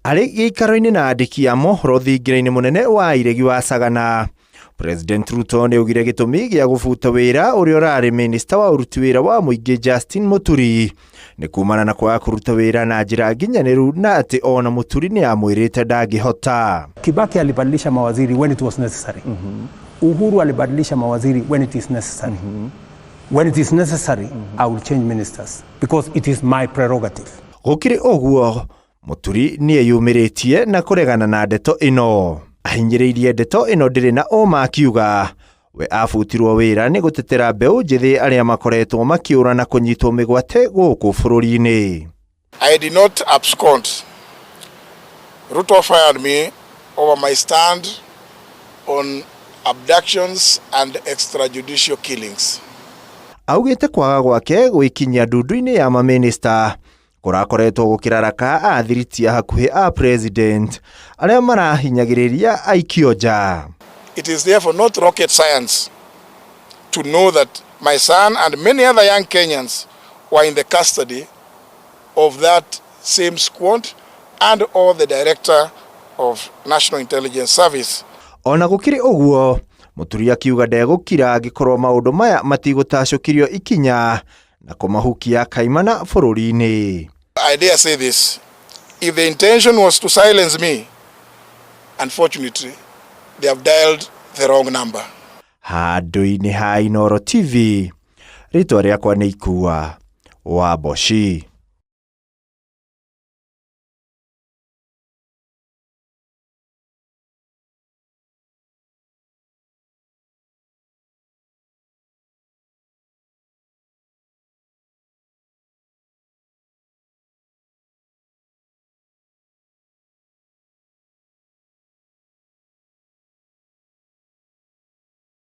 Arĩ gĩikaro-inĩ na andĩki a mohoro thingira-inĩ mũnene wa iregi wa Sagana, President Ruto nĩ augire gĩtũmi gĩa gũbuta wĩra ũrĩa ũrarĩ minister wa ũruti wĩra wa mũingĩ Justin MUTURI nĩ kumana na kwaga kũruta wĩra na njĩra nginyanĩru na atĩ ona MUTURI nĩ amwĩrĩte ndangĩhota. Kibaki alibadilisha mawaziri when it was necessary. Uhuru alibadilisha mawaziri when it is necessary. When it is necessary, I will change ministers because it is my prerogative. Gũkĩrĩ ũguo, MUTURI nĩ eyumĩrĩtie na kũregana na ndeto ĩno. Ahinyĩrĩirie ndeto ĩno ndĩrĩ na ũma akiuga we abutirwo wĩra nĩ gũtetera mbeũ njĩthĩ arĩa makoretwo makĩũra na kũnyitwo mĩgwate gũkũ bũrũri-inĩ. I did not abscond. Ruto fired me over my stand on abductions and extrajudicial killings. Augĩte kwaga gwake gwĩkinyia ndundu-inĩ ya maminista kũrakoretwo gũkĩraraka athiriti a hakuhĩ a president arĩa marahinyagĩrĩria aikio nja. It is therefore not rocket science to know that my son and many other young Kenyans were in the custody of that same squad and or the director of National Intelligence Service. Ona gũkĩrĩ ũguo, MUTURI akiuga ndegũkira angĩkorwo maũndũ maya matigũtacũkirio ikinya na kũmahukia kaimana bũrũri-inĩ. I dare say this, if the intention was to silence me, unfortunately, they have dialed the wrong number. Handũ-inĩ ha Inooro TV, rĩtwa rĩakwa nĩ Ikua wa Boshi.